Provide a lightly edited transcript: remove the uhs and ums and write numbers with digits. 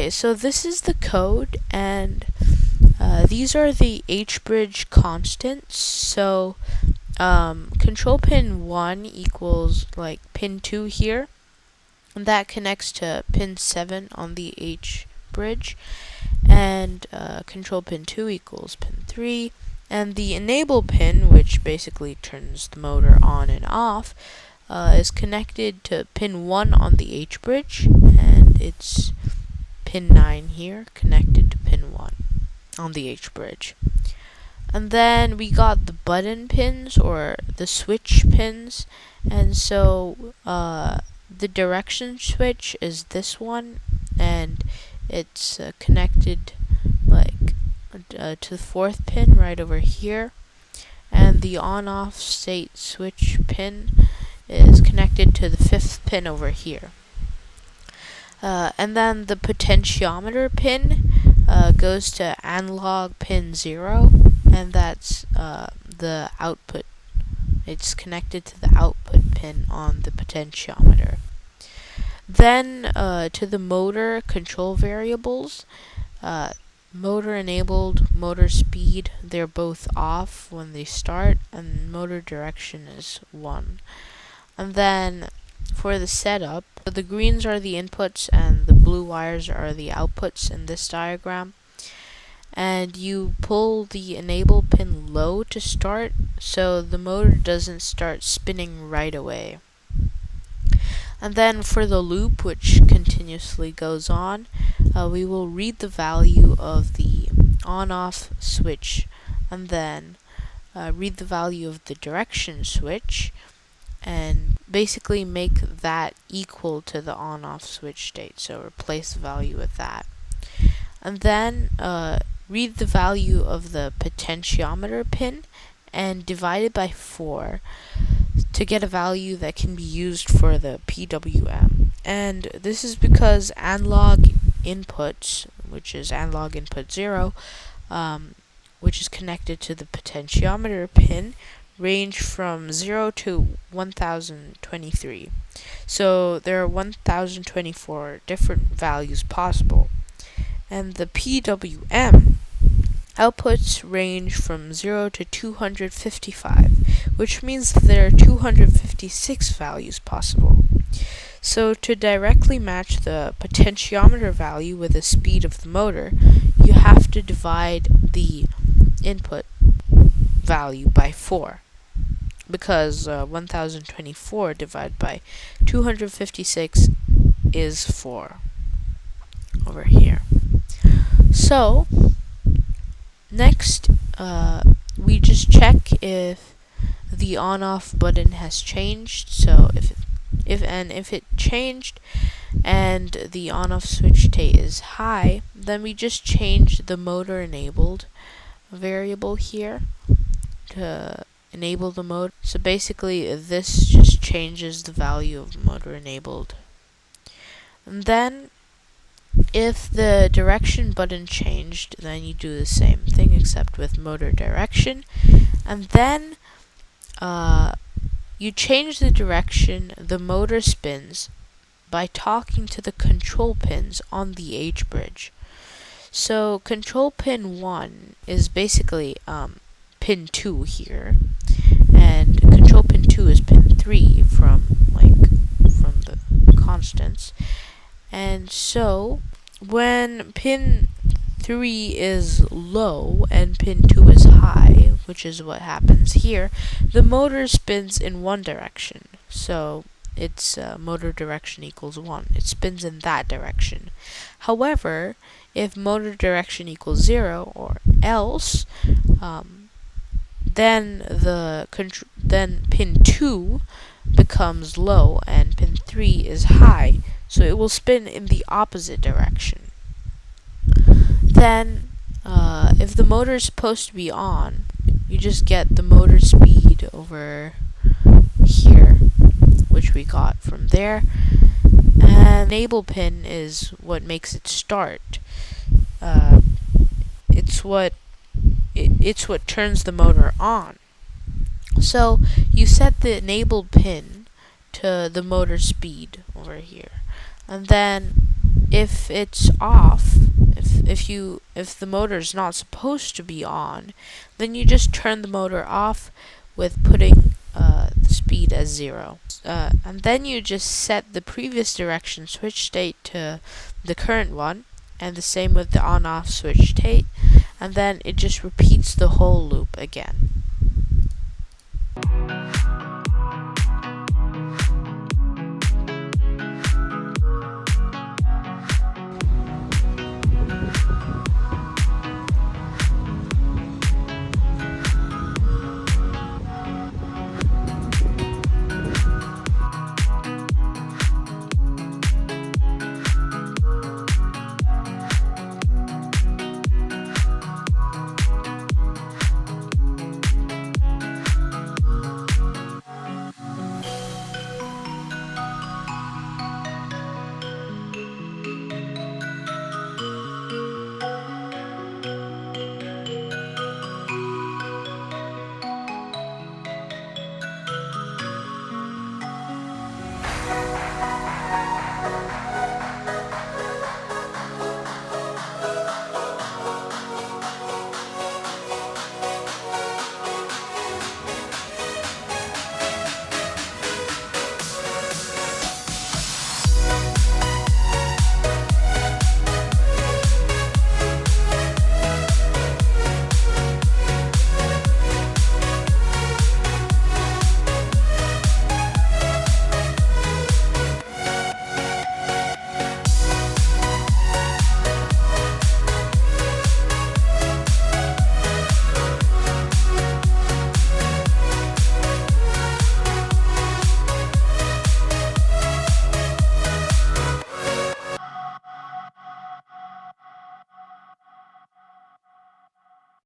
Okay, so this is the code, and these are the H-bridge constants. So control pin 1 equals like pin 2 here, and that connects to pin 7 on the H-bridge, and control pin 2 equals pin 3, and the enable pin, which basically turns the motor on and off, is connected to pin 1 on the H-bridge, and it's pin 9 here connected to pin 1 on the H-bridge. And then we got the button pins, or the switch pins, and so the direction switch is this one, and it's connected like to the 4th pin right over here, and the on-off state switch pin is connected to the 5th pin over here. And then the potentiometer pin goes to analog pin 0, and that's the output. It's connected to the output pin on the potentiometer. Then to the motor control variables, motor enabled, motor speed, they're both off when they start, and motor direction is 1. And then for the setup, the greens are the inputs and the blue wires are the outputs in this diagram. And you pull the enable pin low to start, so the motor doesn't start spinning right away. And then for the loop, which continuously goes on, we will read the value of the on-off switch, and then read the value of the direction switch, and basically make that equal to the on-off switch state, so replace the value with that. And then read the value of the potentiometer pin and divide it by 4 to get a value that can be used for the PWM. And this is because analog inputs, which is analog input 0, which is connected to the potentiometer pin, range from 0 to 1023. So there are 1024 different values possible. And the PWM outputs range from 0 to 255, which means that there are 256 values possible. So to directly match the potentiometer value with the speed of the motor, you have to divide the input value by 4, because 1024 divided by 256 is 4 over here. So next we just check if the on-off button has changed. So if it changed and the on-off switch state is high, then we just change the motor enabled variable here to enable the motor. So basically this just changes the value of motor enabled. And then if the direction button changed, then you do the same thing except with motor direction. And then you change the direction the motor spins by talking to the control pins on the H-bridge. So control pin 1 is basically pin 2 here, and control pin 2 is pin 3 from the constants. And so when pin 3 is low and pin 2 is high, which is what happens here, the motor spins in one direction. So its motor direction equals 1. It spins in that direction. However, if motor direction equals 0 or else, then pin 2 becomes low and pin 3 is high, so it will spin in the opposite direction. Then if the motor is supposed to be on, you just get the motor speed over here, which we got from there, and enable pin is what makes it start. It's what turns the motor on. So you set the enabled pin to the motor speed over here, and then if it's off, if the motor is not supposed to be on, then you just turn the motor off with putting the speed as 0. And then you just set the previous direction switch state to the current one, and the same with the on-off switch state, and then it just repeats the whole loop again.